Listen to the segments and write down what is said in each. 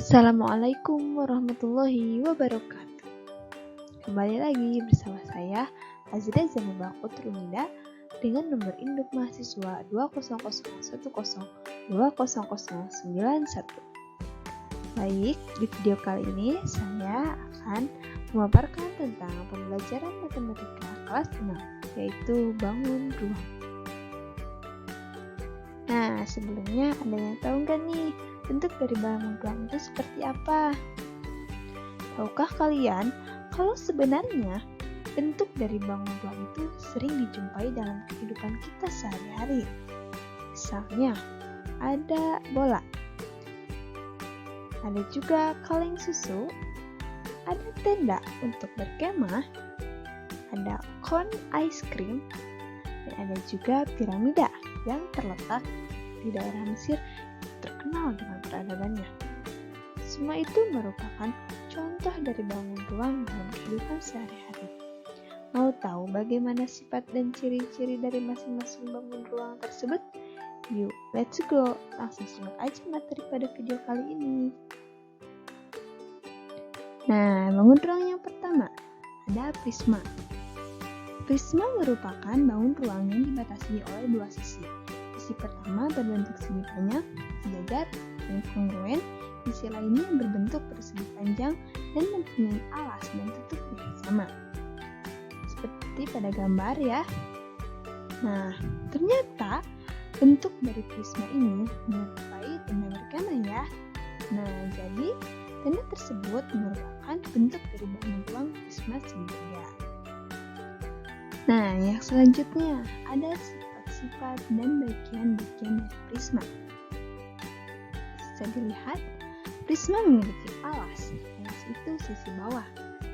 Assalamualaikum warahmatullahi wabarakatuh. Kembali lagi bersama saya Azra Zanubang Utrunida dengan nomor induk mahasiswa 201020091. Baik, di video kali ini saya akan memaparkan tentang pembelajaran matematika kelas 6, yaitu bangun ruang. Nah, sebelumnya ada yang tahu nggak nih bentuk dari bangun ruang itu seperti apa? Tahukah kalian kalau sebenarnya bentuk dari bangun ruang itu sering dijumpai dalam kehidupan kita sehari-hari? Misalnya, ada bola, ada juga kaleng susu, ada tenda untuk berkemah, ada kon ice cream, dan ada juga piramida yang terletak di daerah Mesir terkenal dengan peradabannya. Semua itu merupakan contoh dari bangun ruang dalam kehidupan sehari-hari. Mau tahu bagaimana sifat dan ciri-ciri dari masing-masing bangun ruang tersebut? Yuk, let's go! Langsung simak aja materi pada video kali ini. Nah, bangun ruang yang pertama ada prisma. Prisma merupakan bangun ruang yang dibatasi oleh dua sisi. Sisi pertama berbentuk segi banyak, sejajar, dan kongruen. Sisi lainnya berbentuk persegi panjang dan mempunyai alas dan tutup yang sama. Seperti pada gambar ya. Nah, ternyata bentuk dari prisma ini menyerupai tenda berkemah ya. Nah, jadi tenda tersebut merupakan bentuk dari bangun ruang prisma segitiga. Nah, yang selanjutnya ada sifat-sifat dan bagian-bagian dari prisma. Bisa dilihat, prisma memiliki alas. Alas itu sisi bawah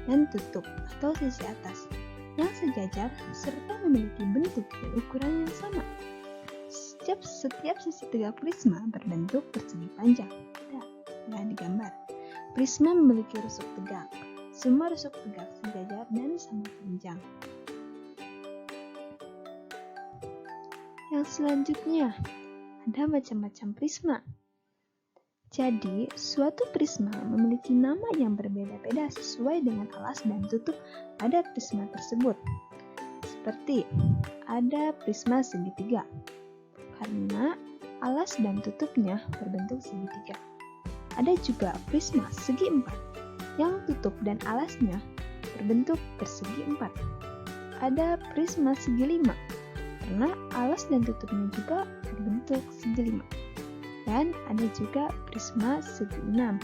dan tutup atau sisi atas yang sejajar serta memiliki bentuk dan ukuran yang sama. Setiap sisi tegak prisma berbentuk persegi panjang. Nah, digambar. Prisma memiliki rusuk tegak. Semua rusuk tegak sejajar dan sama panjang. Yang selanjutnya, ada macam-macam prisma. Jadi, suatu prisma memiliki nama yang berbeda-beda sesuai dengan alas dan tutup pada prisma tersebut. Seperti, ada prisma segitiga, karena alas dan tutupnya berbentuk segitiga. Ada juga prisma segi empat, yang tutup dan alasnya berbentuk persegi empat. Ada prisma segi lima, karena alas dan tutupnya juga berbentuk segi lima. Dan ada juga prisma segi enam,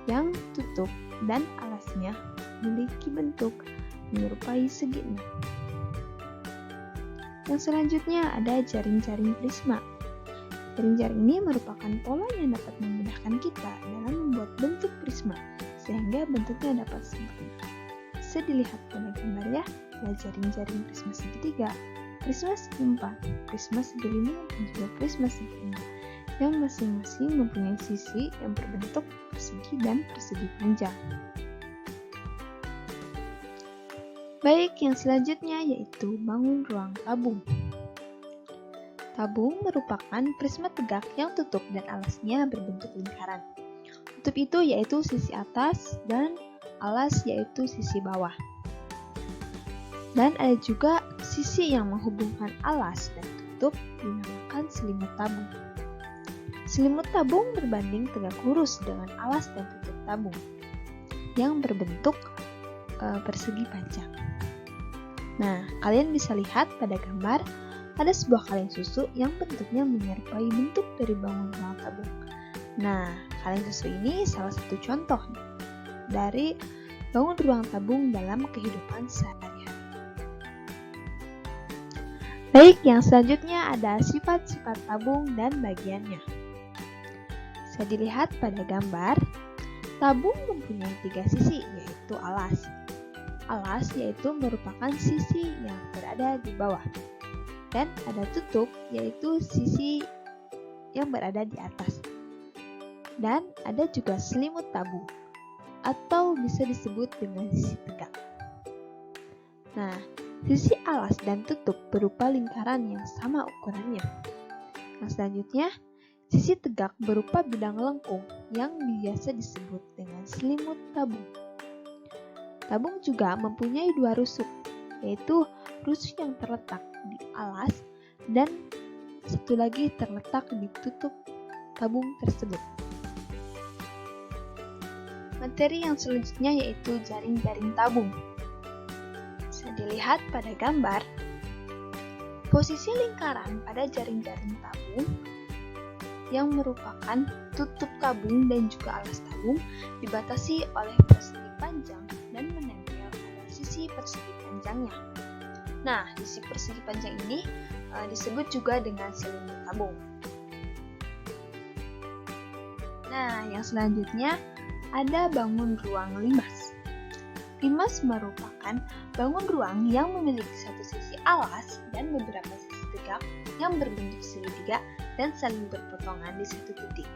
yang tutup dan alasnya memiliki bentuk menyerupai segi enam. Yang selanjutnya ada jaring-jaring prisma. Jaring-jaring ini merupakan pola yang dapat memudahkan kita dalam membuat bentuk prisma, sehingga bentuknya dapat sempurna. Bisa dilihat pada gambar ya, ada jaring-jaring prisma segitiga, prisma segi empat, prisma segi lima, dan juga prisma segi enam, yang masing-masing mempunyai sisi yang berbentuk persegi dan persegi panjang. Baik, yang selanjutnya yaitu bangun ruang tabung. Tabung merupakan prisma tegak yang tutup dan alasnya berbentuk lingkaran. Tutup itu yaitu sisi atas dan alas yaitu sisi bawah. Dan ada juga sisi yang menghubungkan alas dan tutup dinamakan selimut tabung. Selimut tabung berbanding tegak lurus dengan alas dan tutup tabung yang berbentuk persegi panjang. Nah, kalian bisa lihat pada gambar ada sebuah kaleng susu yang bentuknya menyerupai bentuk dari bangun ruang tabung. Nah, kaleng susu ini salah satu contoh dari bangun ruang tabung dalam kehidupan sehari-hari. Baik, yang selanjutnya ada sifat-sifat tabung dan bagiannya. Bisa dilihat pada gambar, tabung mempunyai tiga sisi, yaitu alas. Alas yaitu merupakan sisi yang berada di bawah. Dan ada tutup, yaitu sisi yang berada di atas. Dan ada juga selimut tabung, atau bisa disebut dengan sisi tegak. Nah, sisi alas dan tutup berupa lingkaran yang sama ukurannya. Yang selanjutnya, Sisi tegak berupa bidang lengkung yang biasa disebut dengan selimut tabung. Tabung juga mempunyai dua rusuk, yaitu rusuk yang terletak di alas dan satu lagi terletak di tutup tabung tersebut. Materi yang selanjutnya yaitu jaring-jaring tabung. Bisa dilihat pada gambar, posisi lingkaran pada jaring-jaring tabung yang merupakan tutup tabung dan juga alas tabung dibatasi oleh persegi panjang dan menempel pada sisi persegi panjangnya. Nah, sisi persegi panjang ini disebut juga dengan selimut tabung. Nah, yang selanjutnya ada bangun ruang limas. Limas merupakan bangun ruang yang memiliki satu sisi alas dan beberapa sisi tegak yang berbentuk segitiga dan saling berpotongan di satu titik.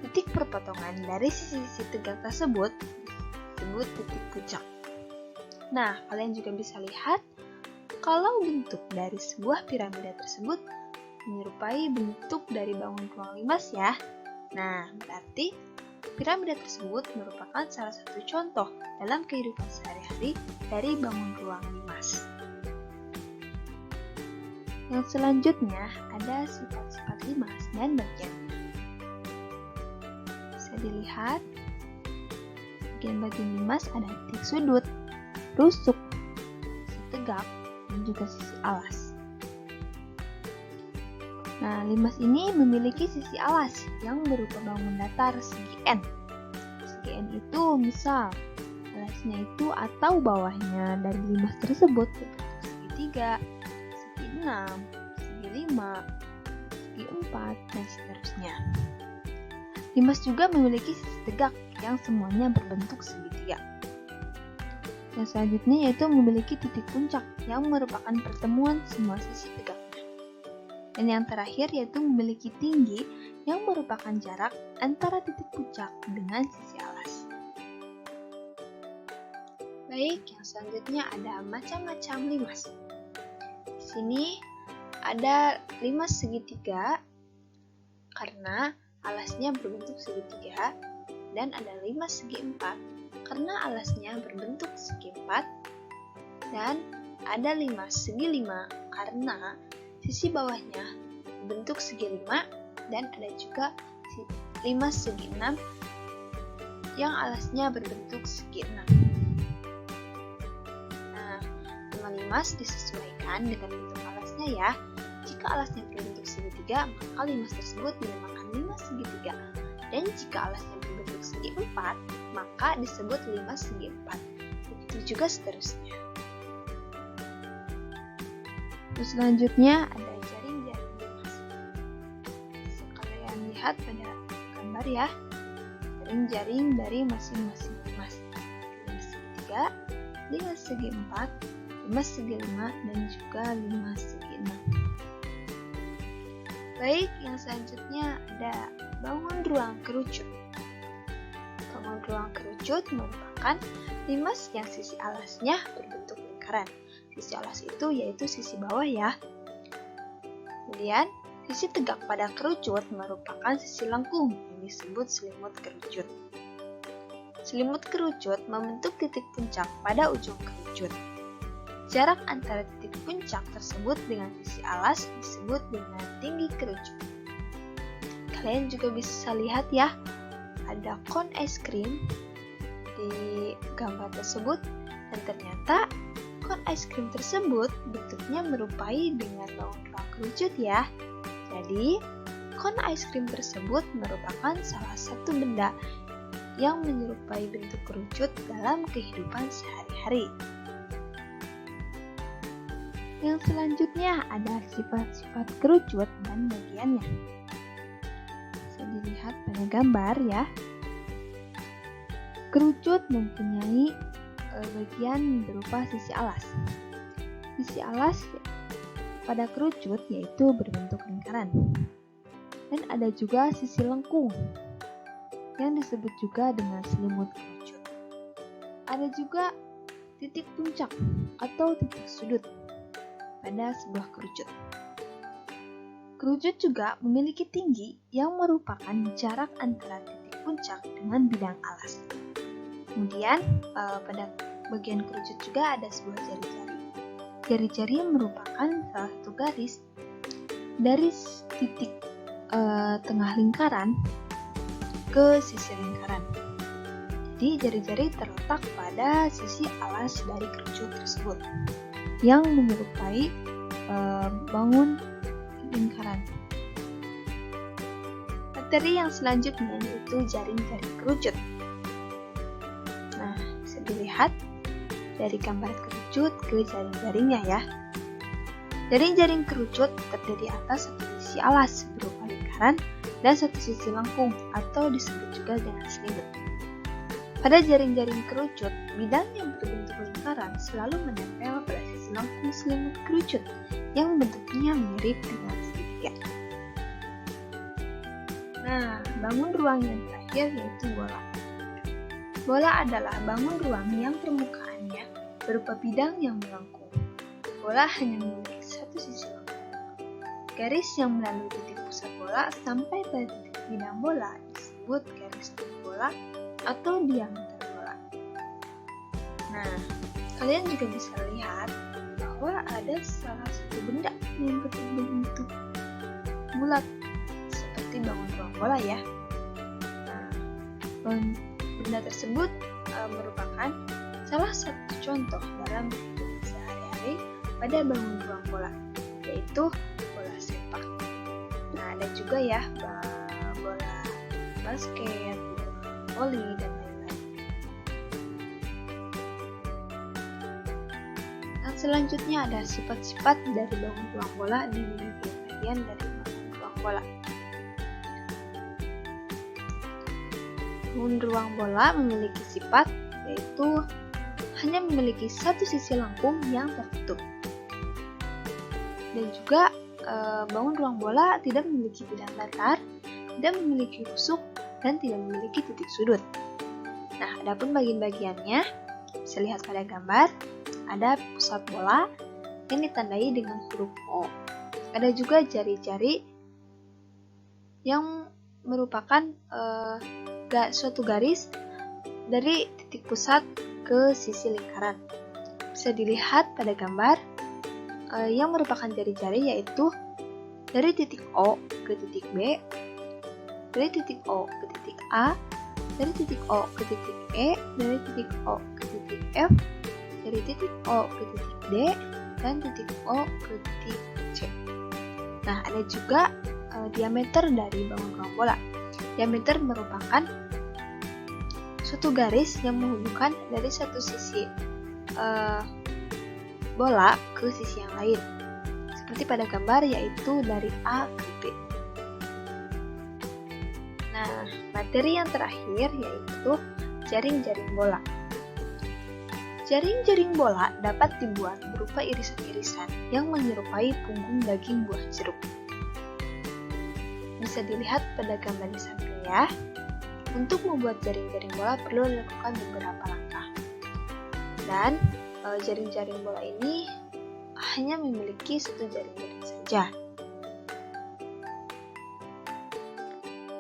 Titik perpotongan dari sisi-sisi tegak tersebut disebut titik puncak. Nah, kalian juga bisa lihat kalau bentuk dari sebuah piramida tersebut menyerupai bentuk dari bangun ruang limas ya. Nah, berarti piramida tersebut merupakan salah satu contoh dalam kehidupan sehari-hari dari bangun ruang limas. Yang selanjutnya ada sifat-sifat limas dan bagiannya. Bisa dilihat, bagian-bagian limas ada titik sudut, rusuk, sisi tegak, dan juga sisi alas. Nah, limas ini memiliki sisi alas yang berupa bangun datar segi N. Segi N itu misal alasnya itu atau bawahnya dari limas tersebut berbentuk segitiga, segi 6, segi 5, segi 4, dan seterusnya. Limas juga memiliki sisi tegak yang semuanya berbentuk segitiga. Yang selanjutnya yaitu memiliki titik puncak yang merupakan pertemuan semua sisi tegaknya. Dan yang terakhir yaitu memiliki tinggi yang merupakan jarak antara titik puncak dengan sisi alas. Baik, yang selanjutnya ada macam-macam limas. Di sini ada limas segitiga karena alasnya berbentuk segitiga, dan ada limas segi 4 karena alasnya berbentuk segi 4, dan ada limas segi 5 karena sisi bawahnya berbentuk segi 5, dan ada juga limas segi 6 yang alasnya berbentuk segi 6. Nah, nama limas disesuaikan dengan bentuk alasnya ya. Jika alasnya berbentuk segitiga, maka limas tersebut dinamakan limas segitiga. Dan jika alasnya berbentuk segi 4, maka disebut limas segi 4. Begitu juga seterusnya. Terus selanjutnya ada jaring-jaring limas. Bisa kalian lihat pada gambar ya, jaring-jaring dari masing-masing limas. Limas segitiga, limas segi 4, limas segi 5, dan juga limas segi 6. Baik, yang selanjutnya ada bangun ruang kerucut. Bangun ruang kerucut merupakan limas yang sisi alasnya berbentuk lingkaran. Sisi alas itu yaitu sisi bawah ya. Kemudian, sisi tegak pada kerucut merupakan sisi lengkung yang disebut selimut kerucut. Selimut kerucut membentuk titik puncak pada ujung kerucut. Jarak antara titik puncak tersebut dengan sisi alas disebut dengan tinggi kerucut. Kalian juga bisa lihat ya, ada kon es krim di gambar tersebut, dan ternyata kon es krim tersebut bentuknya menyerupai dengan bangun ruang kerucut ya. Jadi, kon es krim tersebut merupakan salah satu benda yang menyerupai bentuk kerucut dalam kehidupan sehari-hari. Yang selanjutnya ada sifat-sifat kerucut dan bagiannya. Bisa dilihat pada gambar ya. Kerucut mempunyai bagian berupa sisi alas. Sisi alas pada kerucut yaitu berbentuk lingkaran. Dan ada juga sisi lengkung yang disebut juga dengan selimut kerucut. Ada juga titik puncak atau titik sudut pada sebuah kerucut. Kerucut juga memiliki tinggi yang merupakan jarak antara titik puncak dengan bidang alas. Kemudian pada bagian kerucut juga ada sebuah jari-jari. Jari-jari merupakan salah satu garis dari titik tengah lingkaran ke sisi lingkaran. Jadi jari-jari terletak pada sisi alas dari kerucut tersebut yang menyerupai bangun lingkaran. Materi yang selanjutnya yaitu jaring-jaring kerucut. Nah, bisa dilihat dari gambar kerucut ke jaring-jaringnya ya. Jaring-jaring kerucut terdiri atas satu sisi alas berupa lingkaran dan satu sisi lengkung atau disebut juga dengan selimut. Pada jaring-jaring kerucut, bidang yang berbentuk lingkaran selalu menempel pada sisi lengkung selimut kerucut yang bentuknya mirip dengan segitiga. Nah, bangun ruang yang terakhir yaitu bola. Bola adalah bangun ruang yang permukaannya berupa bidang yang melengkung. Bola hanya memiliki satu sisi lengkung. Garis yang melalui titik pusat bola sampai pada titik bidang bola disebut garis tengah bola atau diameter bola. Nah, kalian juga bisa lihat bahwa ada salah satu benda yang berbentuk bulat seperti bangun ruang bola ya. Nah, benda tersebut merupakan salah satu contoh dalam kehidupan sehari-hari pada bangun ruang bola, yaitu bola sepak. Nah, ada juga ya bola basket, voli, dan lain-lain. Nah, selanjutnya ada sifat-sifat dari bangun ruang bola di bagian dari bangun ruang bola. Bangun ruang bola memiliki sifat yaitu hanya memiliki satu sisi lengkung yang tertutup. Dan juga bangun ruang bola tidak memiliki bidang datar, tidak memiliki rusuk, dan tidak memiliki titik sudut. Nah, adapun bagian-bagiannya bisa lihat pada gambar. Ada pusat bola yang ditandai dengan huruf O. Ada juga jari-jari yang merupakan suatu garis dari titik pusat ke sisi lingkaran. Bisa dilihat pada gambar yang merupakan jari-jari yaitu dari titik O ke titik B, dari titik O ke titik A, dari titik O ke titik E, dari titik O ke titik F, dari titik O ke titik D, dan titik O ke titik C. Nah, ada juga diameter dari bangun ruang bola. Diameter merupakan suatu garis yang menghubungkan dari satu sisi bola ke sisi yang lain. Seperti pada gambar yaitu dari A ke B. Nah, materi yang terakhir yaitu jaring-jaring bola. Jaring-jaring bola dapat dibuat berupa irisan-irisan yang menyerupai punggung daging buah jeruk. Bisa dilihat pada gambar di samping ya. Untuk membuat jaring-jaring bola perlu dilakukan beberapa langkah. Dan jaring-jaring bola ini hanya memiliki satu jaring-jaring saja.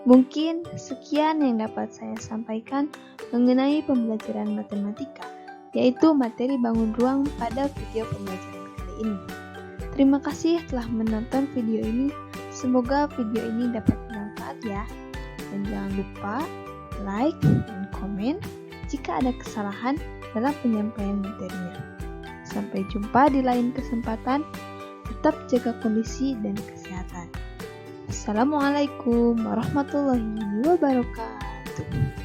Mungkin sekian yang dapat saya sampaikan mengenai pembelajaran matematika, yaitu materi bangun ruang pada video pembelajaran kali ini. Terima kasih telah menonton video ini. Semoga video ini dapat bermanfaat ya. Dan jangan lupa like dan komen jika ada kesalahan dalam penyampaian materinya. Sampai jumpa di lain kesempatan. Tetap jaga kondisi dan kesehatan. Assalamualaikum warahmatullahi wabarakatuh.